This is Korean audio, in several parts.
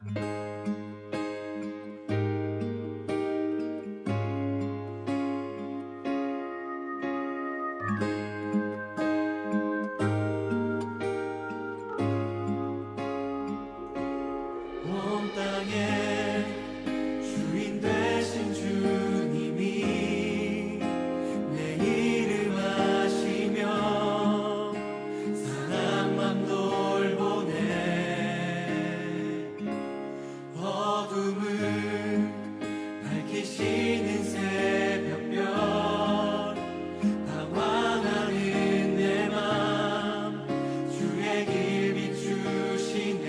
온 땅의 주인 되신 주님이 내 이름 아시며 사랑만 돌보네. 어둠을 밝히시는 새벽별 방황하는 내 맘 주의 길 비추시네.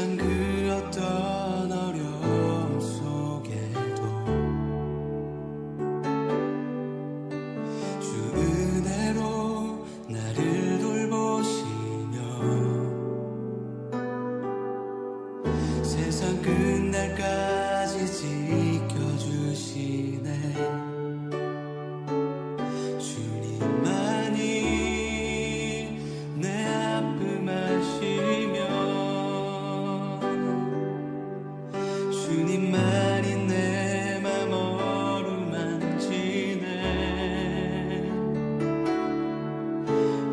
세상 그 어떤 어려움 속에도 주 은혜로 나를 돌보시며 세상 끝날까지 지켜주시네. 주님만이 내 아픔 아시며 주님만이 내 맘 어루만지네.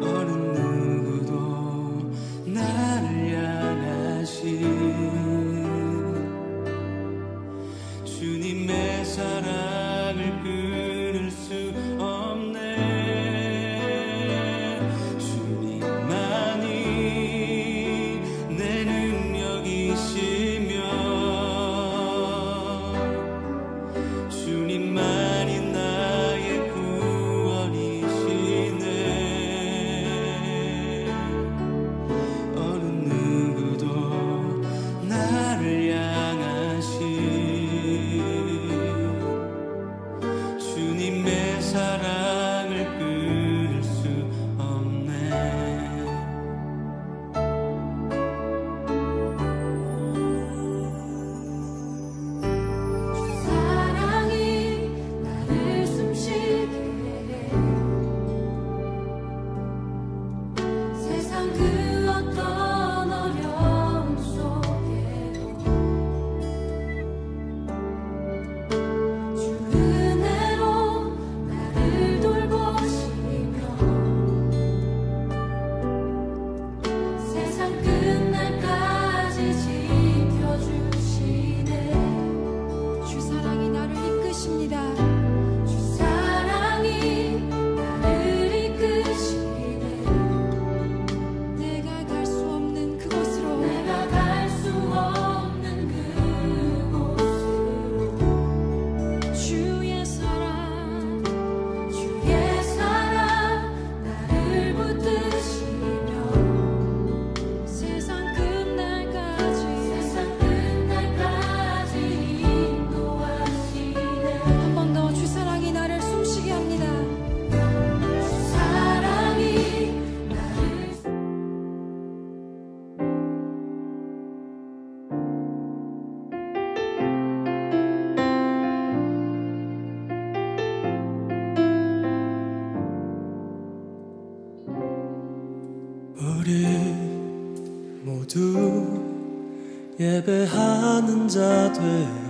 어느 누구도 나를 향하신 주님의 사랑을 끊을 수 없네. 주님만이 내 능력이시며 주님만이 나의 구원이시네. 어느 누구도 나를 향하신 주님의 사랑을 끊을 수 없네. 사랑이 나를 숨쉬게 해. 세상 그 어떤 어려움 속에도 주 은혜로 나를 돌보시며 세상 끝날까지 지켜주시네. 주 사랑이 나를 이끄십니다. 주 사랑이 나를 이끄시네. 내가 갈 수 없는 그곳으로 주의 사랑 나를 붙드시며 세상 끝날까지 인도하시네. 한 번 더 주 사랑이 나를 숨쉬게 합니다. 주 사랑이 나를 우리 모두 예배하는 자 되어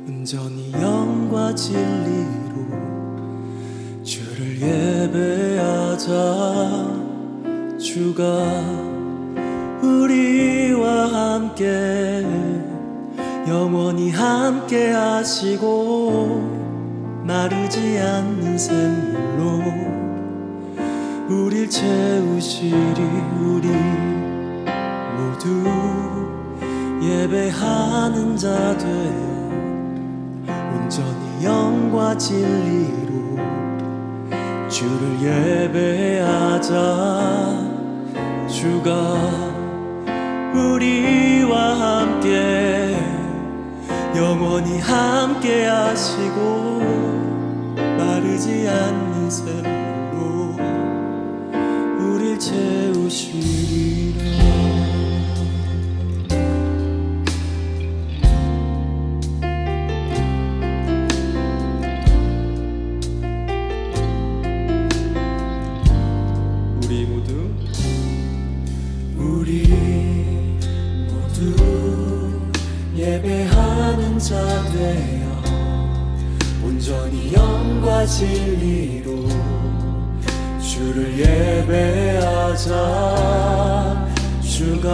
온전히 영과 진리로 주를 예배하자. 주가 우리와 함께 영원히 함께 하시고 마르지 않는 샘물로 우릴 채우시리. 우리 모두 예배하는 자 되어 온전히 영과 진리로 주를 예배하자. 주가 우리와 함께 영원히 함께 하시고 마르지 않는 샘물로 우릴 채우시리라. 우리 모두 예배하는 자 되어 온전히 영과 진리로 주를 예배하자. 주가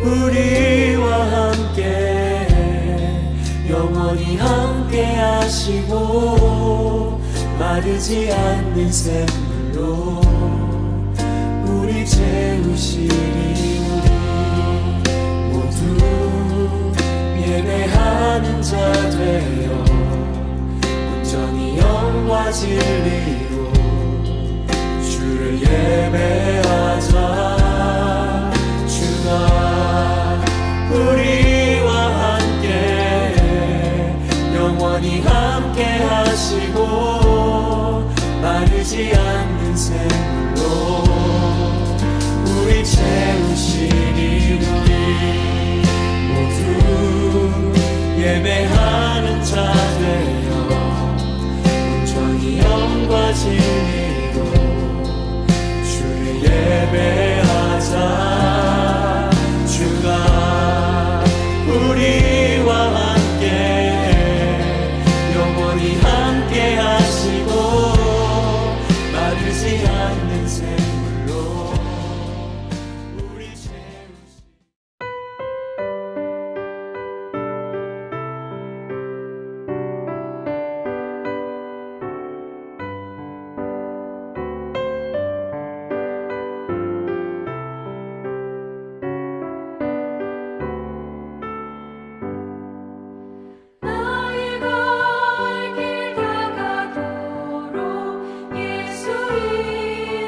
우리와 함께 영원히 함께 하시고 마르지 않는 샘물로 우리 채우시리. 우리 모두 예배하는 자 되어 온전히 영과 진리로 주를 예배하자. 주가 않는 샘물로 우리 채우시니 우리 모두 예배하는 자 되어 온전히 영과 진리로 주를 예배하자. 주가 우리와 함께 영원히 함께 하시고 마르지 않는 샘물로 우리 채우시. 나의 갈 길 다가도록 예수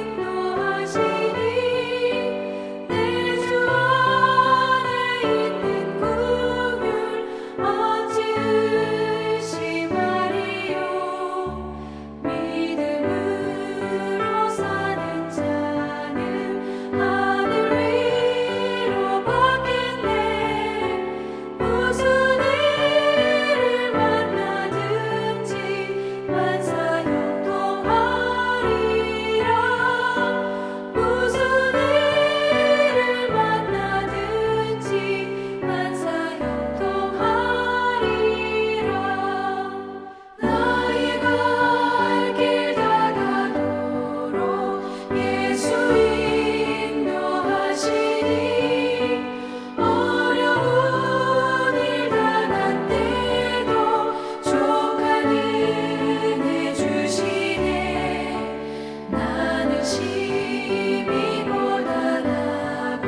인도하시니 내 주 안에 있는 긍휼 어찌 의심하리요. 믿음으로 사는 자는 하늘 위로 받겠네. 무슨 일을 만나든지 만사 형통하리라. 무슨 일을 만나든지 만사 형통하리라. 나의 갈 길 다가도록 예수 인도하시니 어려운 일 당한 때도 족한 은혜 주시네. 나는 심히 고단하고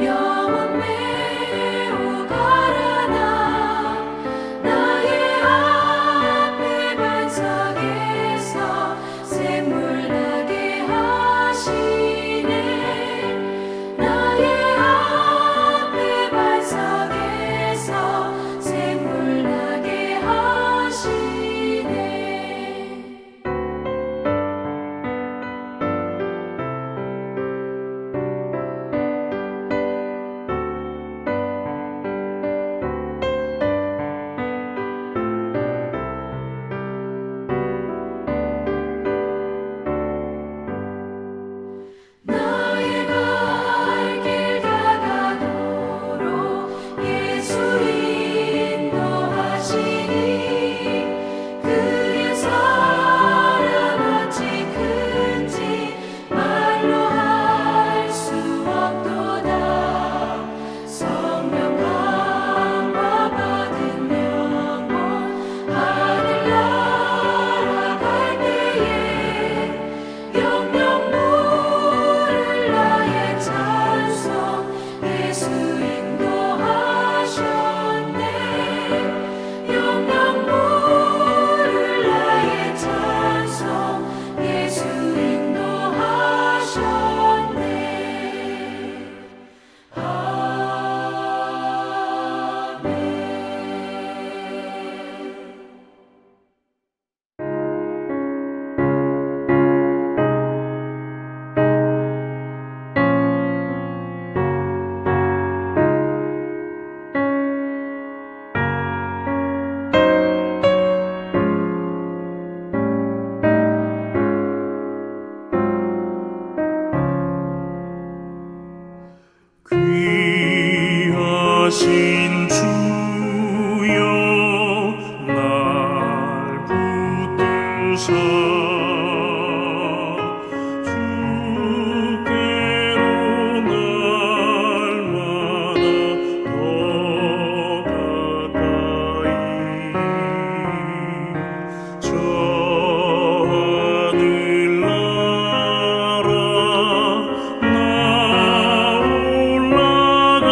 영혼 매우 가라나 나의 앞에 반석에서 샘물 나게 하시네. 나의 앞에 반석에서 샘물 나게 하시네. 나의 갈 길 다가도록 예수 인도하시니 그의 사랑 어찌 큰지 말로 할 수 없도다. 성령 강화 받은 영혼 하늘나라 갈 때에 영영 물을 나의 찬송 예수 인도하셨네. 영영 물을 나의 찬송 예수 인도하셨네. 아멘. 귀하신 주여 날 붙드사 주께로 날마다 더 가까이 저 하늘나라 나 올라가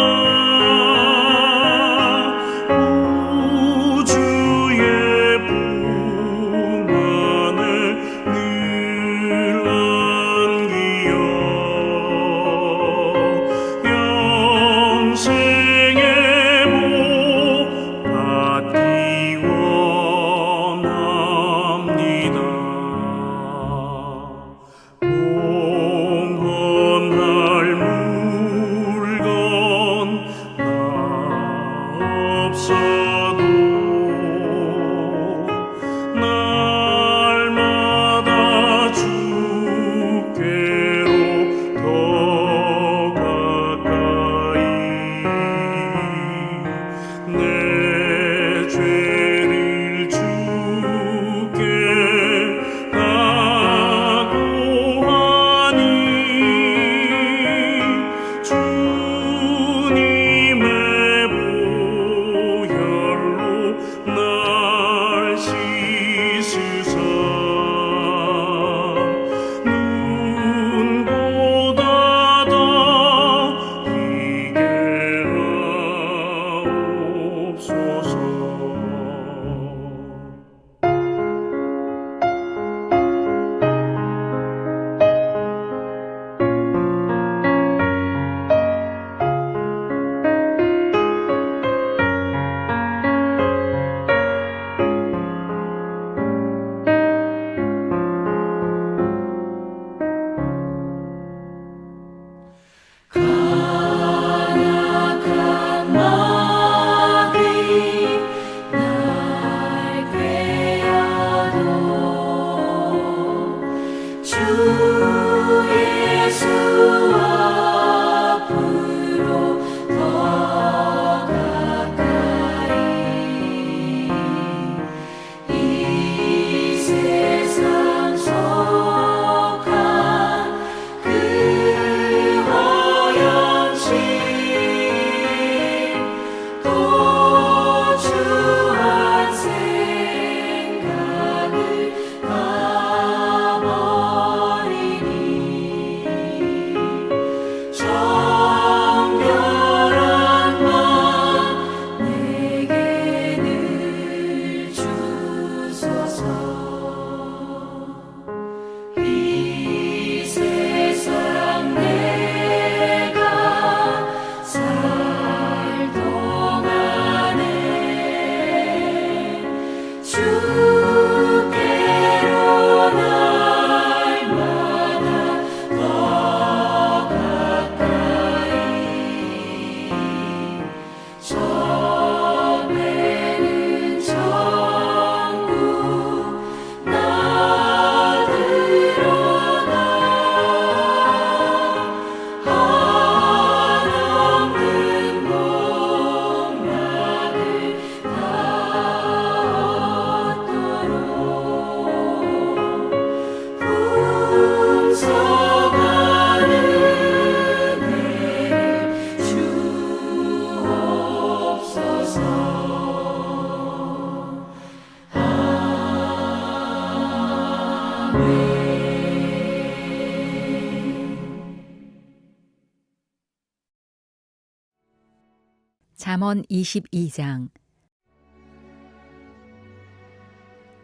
잠언 22장.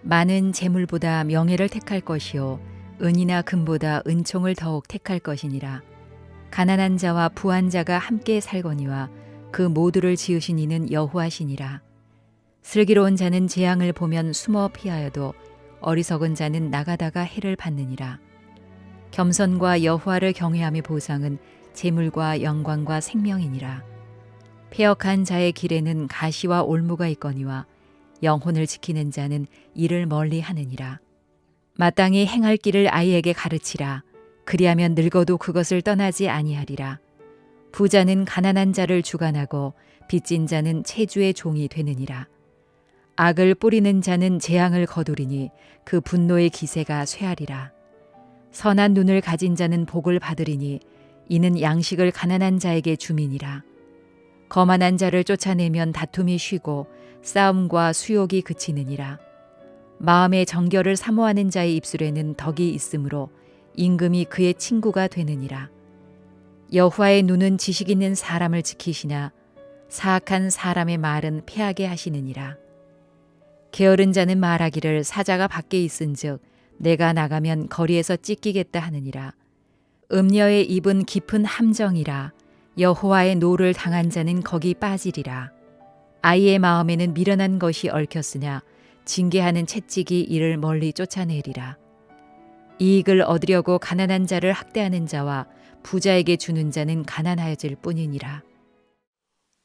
많은 재물보다 명예를 택할 것이요 은이나 금보다 은총을 더욱 택할 것이니라. 가난한 자와 부한 자가 함께 살거니와 그 모두를 지으신 이는 여호와시니라. 슬기로운 자는 재앙을 보면 숨어 피하여도 어리석은 자는 나가다가 해를 받느니라. 겸손과 여호와를 경외함의 보상은 재물과 영광과 생명이니라. 패역한 자의 길에는 가시와 올무가 있거니와 영혼을 지키는 자는 이를 멀리 하느니라. 마땅히 행할 길을 아이에게 가르치라. 그리하면 늙어도 그것을 떠나지 아니하리라. 부자는 가난한 자를 주관하고 빚진 자는 체주의 종이 되느니라. 악을 뿌리는 자는 재앙을 거두리니 그 분노의 기세가 쇠하리라. 선한 눈을 가진 자는 복을 받으리니 이는 양식을 가난한 자에게 주민이라. 거만한 자를 쫓아내면 다툼이 쉬고 싸움과 수욕이 그치느니라. 마음의 정결을 사모하는 자의 입술에는 덕이 있으므로 임금이 그의 친구가 되느니라. 여호와의 눈은 지식 있는 사람을 지키시나 사악한 사람의 말은 패하게 하시느니라. 게으른 자는 말하기를 사자가 밖에 있은즉 내가 나가면 거리에서 찢기겠다 하느니라. 음녀의 입은 깊은 함정이라. 여호와의 노를 당한 자는 거기 빠지리라. 아이의 마음에는 미련한 것이 얽혔으나 징계하는 채찍이 이를 멀리 쫓아내리라. 이익을 얻으려고 가난한 자를 학대하는 자와 부자에게 주는 자는 가난하여질 뿐이니라.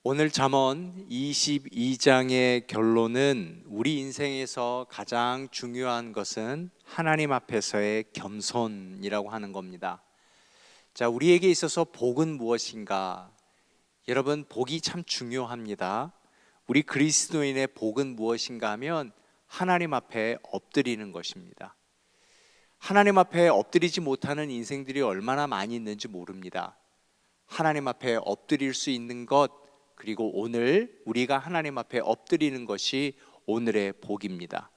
오늘 잠언 22장의 결론은 우리 인생에서 가장 중요한 것은 하나님 앞에서의 겸손이라고 하는 겁니다. 자, 우리에게 있어서 복은 무엇인가? 여러분, 복이 참 중요합니다. 우리 그리스도인의 복은 무엇인가 하면 하나님 앞에 엎드리는 것입니다. 하나님 앞에 엎드리지 못하는 인생들이 얼마나 많이 있는지 모릅니다. 하나님 앞에 엎드릴 수 있는 것, 그리고 오늘 우리가 하나님 앞에 엎드리는 것이 오늘의 복입니다.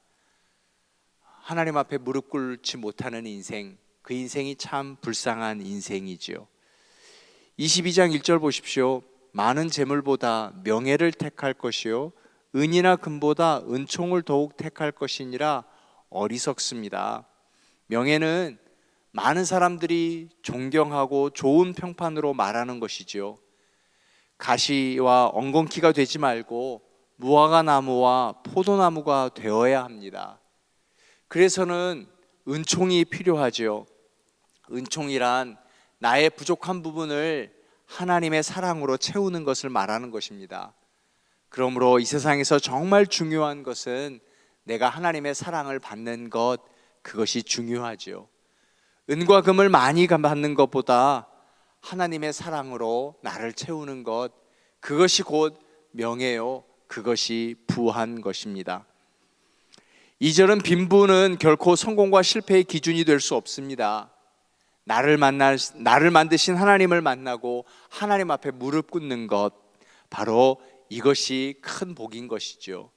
하나님 앞에 무릎 꿇지 못하는 인생, 그 인생이 참 불쌍한 인생이지요. 22장 1절 보십시오. 많은 재물보다 명예를 택할 것이요 은이나 금보다 은총을 더욱 택할 것이니라. 어리석습니다. 명예는 많은 사람들이 존경하고 좋은 평판으로 말하는 것이지요. 가시와 엉겅퀴가 되지 말고 무화과 나무와 포도나무가 되어야 합니다. 그래서는 은총이 필요하지요. 은총이란 나의 부족한 부분을 하나님의 사랑으로 채우는 것을 말하는 것입니다. 그러므로 이 세상에서 정말 중요한 것은 내가 하나님의 사랑을 받는 것, 그것이 중요하지요. 은과 금을 많이 받는 것보다 하나님의 사랑으로 나를 채우는 것, 그것이 곧 명예요. 그것이 부한 것입니다. 2절은 빈부는 결코 성공과 실패의 기준이 될 수 없습니다. 나를 만드신 하나님을 만나고 하나님 앞에 무릎 꿇는 것, 바로 이것이 큰 복인 것이죠.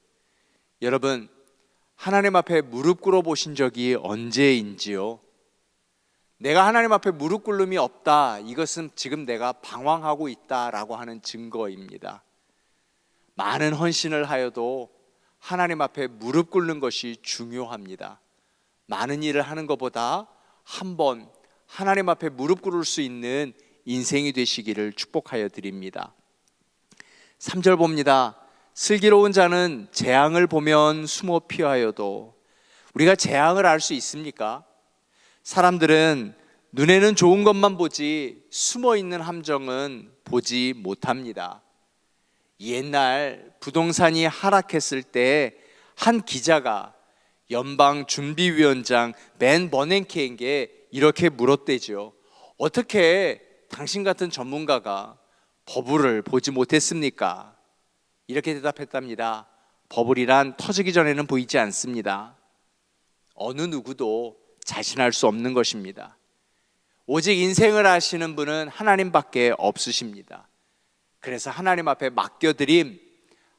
여러분, 하나님 앞에 무릎 꿇어 보신 적이 언제인지요? 내가 하나님 앞에 무릎 꿇음이 없다, 이것은 지금 내가 방황하고 있다라고 하는 증거입니다. 많은 헌신을 하여도 하나님 앞에 무릎 꿇는 것이 중요합니다. 많은 일을 하는 것보다 한 번 하나님 앞에 무릎 꿇을 수 있는 인생이 되시기를 축복하여 드립니다. 3절 봅니다. 슬기로운 자는 재앙을 보면 숨어 피하여도. 우리가 재앙을 알 수 있습니까? 사람들은 눈에는 좋은 것만 보지 숨어 있는 함정은 보지 못합니다. 옛날 부동산이 하락했을 때 한 기자가 연방준비위원장 맨 버냉키에게 이렇게 물었대죠. 어떻게 당신 같은 전문가가 버블을 보지 못했습니까? 이렇게 대답했답니다. 버블이란 터지기 전에는 보이지 않습니다. 어느 누구도 자신할 수 없는 것입니다. 오직 인생을 아시는 분은 하나님밖에 없으십니다. 그래서 하나님 앞에 맡겨드림,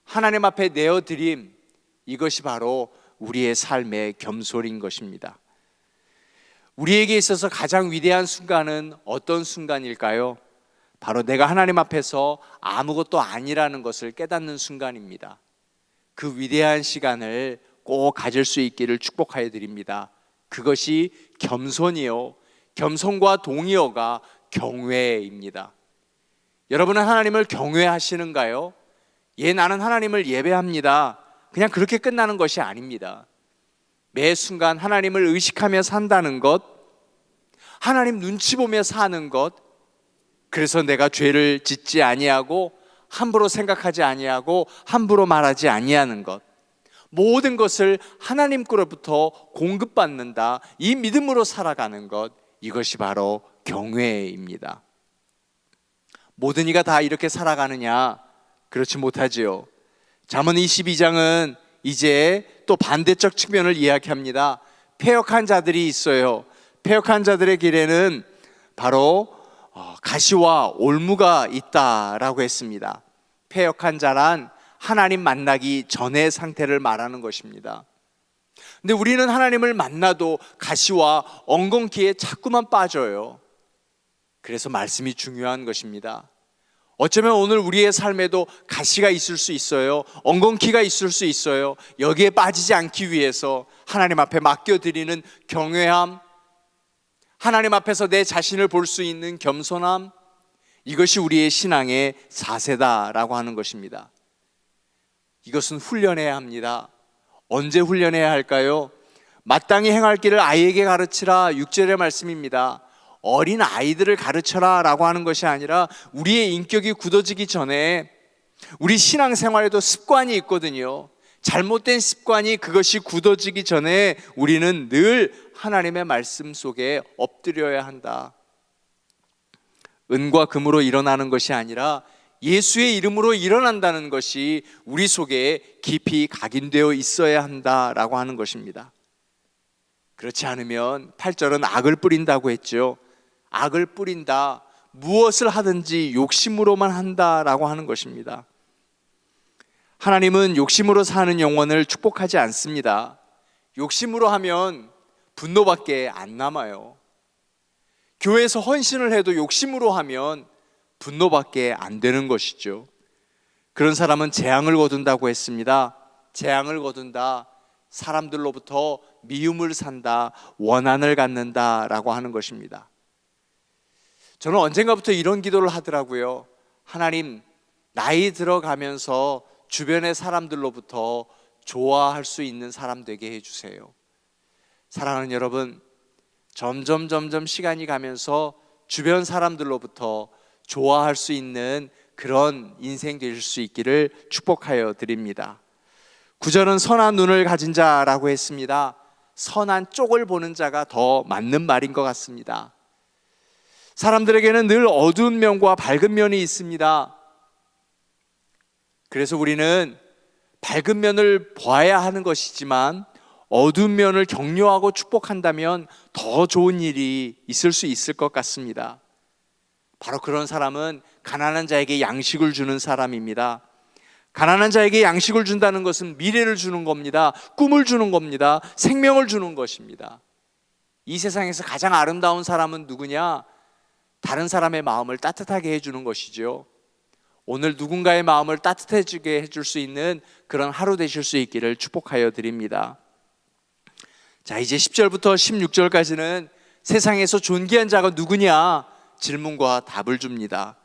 하나님 앞에 내어드림, 이것이 바로 우리의 삶의 겸손인 것입니다. 우리에게 있어서 가장 위대한 순간은 어떤 순간일까요? 바로 내가 하나님 앞에서 아무것도 아니라는 것을 깨닫는 순간입니다. 그 위대한 시간을 꼭 가질 수 있기를 축복하여 드립니다. 그것이 겸손이요, 겸손과 동의어가 경외입니다. 여러분은 하나님을 경외하시는가요? 예, 나는 하나님을 예배합니다. 그냥 그렇게 끝나는 것이 아닙니다. 매 순간 하나님을 의식하며 산다는 것, 하나님 눈치 보며 사는 것, 그래서 내가 죄를 짓지 아니하고 함부로 생각하지 아니하고 함부로 말하지 아니하는 것, 모든 것을 하나님께로부터 공급받는다, 이 믿음으로 살아가는 것, 이것이 바로 경외입니다. 모든 이가 다 이렇게 살아가느냐? 그렇지 못하지요. 잠언 22장은 이제 또 반대적 측면을 이야기합니다. 패역한 자들이 있어요. 패역한 자들의 길에는 바로 가시와 올무가 있다라고 했습니다. 패역한 자란 하나님 만나기 전의 상태를 말하는 것입니다. 근데 우리는 하나님을 만나도 가시와 엉겅퀴에 자꾸만 빠져요. 그래서 말씀이 중요한 것입니다. 어쩌면 오늘 우리의 삶에도 가시가 있을 수 있어요. 엉겅퀴가 있을 수 있어요. 여기에 빠지지 않기 위해서 하나님 앞에 맡겨드리는 경외함, 하나님 앞에서 내 자신을 볼 수 있는 겸손함, 이것이 우리의 신앙의 자세다라고 하는 것입니다. 이것은 훈련해야 합니다. 언제 훈련해야 할까요? 마땅히 행할 길을 아이에게 가르치라, 6절의 말씀입니다. 어린 아이들을 가르쳐라 라고 하는 것이 아니라 우리의 인격이 굳어지기 전에 우리 신앙생활에도 습관이 있거든요. 잘못된 습관이, 그것이 굳어지기 전에 우리는 늘 하나님의 말씀 속에 엎드려야 한다. 은과 금으로 일어나는 것이 아니라 예수의 이름으로 일어난다는 것이 우리 속에 깊이 각인되어 있어야 한다라고 하는 것입니다. 그렇지 않으면 8절은 악을 뿌린다고 했죠. 악을 뿌린다, 무엇을 하든지 욕심으로만 한다라고 하는 것입니다. 하나님은 욕심으로 사는 영혼을 축복하지 않습니다. 욕심으로 하면 분노밖에 안 남아요. 교회에서 헌신을 해도 욕심으로 하면 분노밖에 안 되는 것이죠. 그런 사람은 재앙을 거둔다고 했습니다. 재앙을 거둔다, 사람들로부터 미움을 산다, 원한을 갖는다라고 하는 것입니다. 저는 언젠가부터 이런 기도를 하더라고요. 하나님, 나이 들어가면서 주변의 사람들로부터 좋아할 수 있는 사람 되게 해주세요. 사랑하는 여러분, 점점 시간이 가면서 주변 사람들로부터 좋아할 수 있는 그런 인생 되실 수 있기를 축복하여 드립니다. 9절은 선한 눈을 가진 자라고 했습니다. 선한 쪽을 보는 자가 더 맞는 말인 것 같습니다. 사람들에게는 늘 어두운 면과 밝은 면이 있습니다. 그래서 우리는 밝은 면을 봐야 하는 것이지만 어두운 면을 격려하고 축복한다면 더 좋은 일이 있을 수 있을 것 같습니다. 바로 그런 사람은 가난한 자에게 양식을 주는 사람입니다. 가난한 자에게 양식을 준다는 것은 미래를 주는 겁니다. 꿈을 주는 겁니다. 생명을 주는 것입니다. 이 세상에서 가장 아름다운 사람은 누구냐? 다른 사람의 마음을 따뜻하게 해주는 것이죠. 오늘 누군가의 마음을 따뜻해지게 해줄 수 있는 그런 하루 되실 수 있기를 축복하여 드립니다. 자, 이제 10절부터 16절까지는 세상에서 존귀한 자가 누구냐? 질문과 답을 줍니다.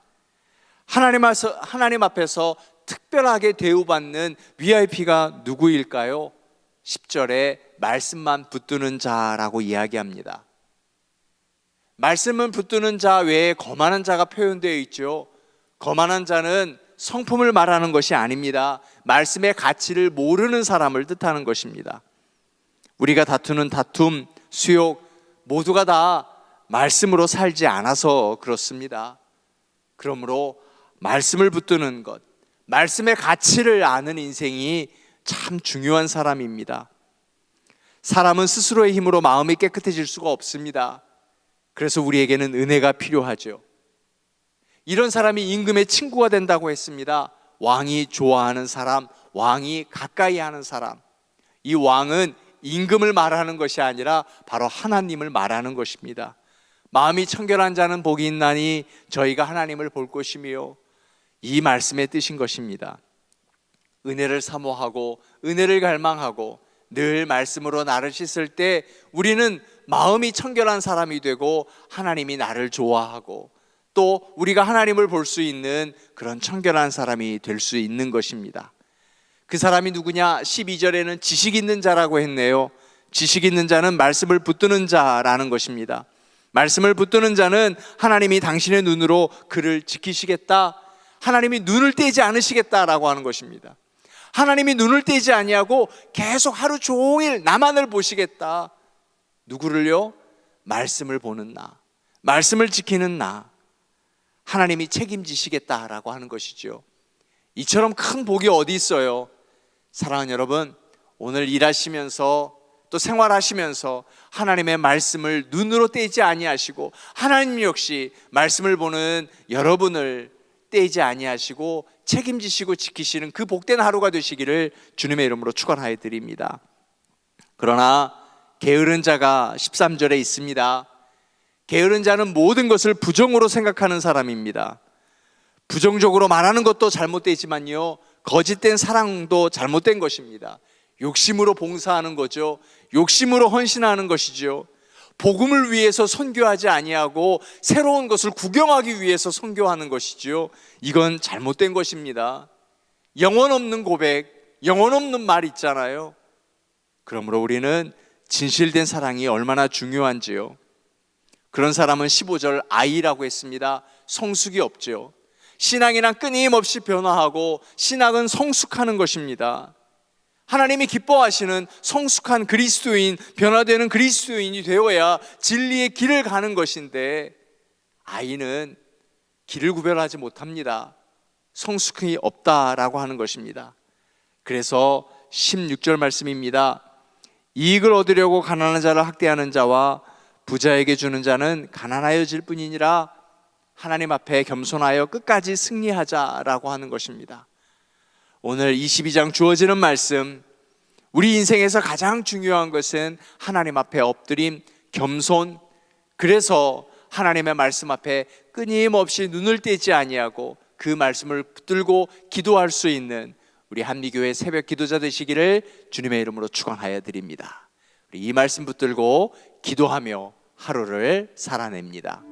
하나님 앞에서 특별하게 대우받는 VIP가 누구일까요? 10절에 말씀만 붙드는 자라고 이야기합니다. 말씀은 붙드는 자 외에 거만한 자가 표현되어 있죠. 거만한 자는 성품을 말하는 것이 아닙니다. 말씀의 가치를 모르는 사람을 뜻하는 것입니다. 우리가 다투는 다툼, 수욕 모두가 다 말씀으로 살지 않아서 그렇습니다. 그러므로 말씀을 붙드는 것, 말씀의 가치를 아는 인생이 참 중요한 사람입니다. 사람은 스스로의 힘으로 마음이 깨끗해질 수가 없습니다. 그래서 우리에게는 은혜가 필요하죠. 이런 사람이 임금의 친구가 된다고 했습니다. 왕이 좋아하는 사람, 왕이 가까이 하는 사람. 이 왕은 임금을 말하는 것이 아니라 바로 하나님을 말하는 것입니다. 마음이 청결한 자는 복이 있나니 저희가 하나님을 볼 것이며, 이 말씀의 뜻인 것입니다. 은혜를 사모하고 은혜를 갈망하고 늘 말씀으로 나를 씻을 때 우리는 마음이 청결한 사람이 되고 하나님이 나를 좋아하고 또 우리가 하나님을 볼 수 있는 그런 청결한 사람이 될 수 있는 것입니다. 그 사람이 누구냐? 12절에는 지식 있는 자라고 했네요. 지식 있는 자는 말씀을 붙드는 자라는 것입니다. 말씀을 붙드는 자는 하나님이 당신의 눈으로 그를 지키시겠다, 하나님이 눈을 떼지 않으시겠다라고 하는 것입니다. 하나님이 눈을 떼지 아니하고 계속 하루 종일 나만을 보시겠다. 누구를요? 말씀을 보는 나, 말씀을 지키는 나, 하나님이 책임지시겠다라고 하는 것이죠. 이처럼 큰 복이 어디 있어요? 사랑하는 여러분, 오늘 일하시면서 또 생활하시면서 하나님의 말씀을 눈으로 떼지 아니하시고, 하나님 역시 말씀을 보는 여러분을 떼지 아니하시고 책임지시고 지키시는 그 복된 하루가 되시기를 주님의 이름으로 축원하여 드립니다. 그러나 게으른 자가 13절에 있습니다. 게으른 자는 모든 것을 부정으로 생각하는 사람입니다. 부정적으로 말하는 것도 잘못되지만요, 거짓된 사랑도 잘못된 것입니다. 욕심으로 봉사하는 거죠. 욕심으로 헌신하는 것이죠. 복음을 위해서 선교하지 아니하고 새로운 것을 구경하기 위해서 선교하는 것이죠. 이건 잘못된 것입니다. 영혼 없는 고백, 영혼 없는 말 있잖아요. 그러므로 우리는 진실된 사랑이 얼마나 중요한지요. 그런 사람은 15절 아이라고 했습니다. 성숙이 없죠. 신앙이란 끊임없이 변화하고 신앙은 성숙하는 것입니다. 하나님이 기뻐하시는 성숙한 그리스도인, 변화되는 그리스도인이 되어야 진리의 길을 가는 것인데, 아이는 길을 구별하지 못합니다. 성숙이 없다라고 하는 것입니다. 그래서 16절 말씀입니다. 이익을 얻으려고 가난한 자를 학대하는 자와 부자에게 주는 자는 가난하여질 뿐이니라, 하나님 앞에 겸손하여 끝까지 승리하자라고 하는 것입니다. 오늘 22장 주어지는 말씀, 우리 인생에서 가장 중요한 것은 하나님 앞에 엎드림, 겸손, 그래서 하나님의 말씀 앞에 끊임없이 눈을 떼지 아니하고 그 말씀을 붙들고 기도할 수 있는 우리 한미교회 새벽 기도자 되시기를 주님의 이름으로 축원하여 드립니다. 우리 이 말씀 붙들고 기도하며 하루를 살아냅니다.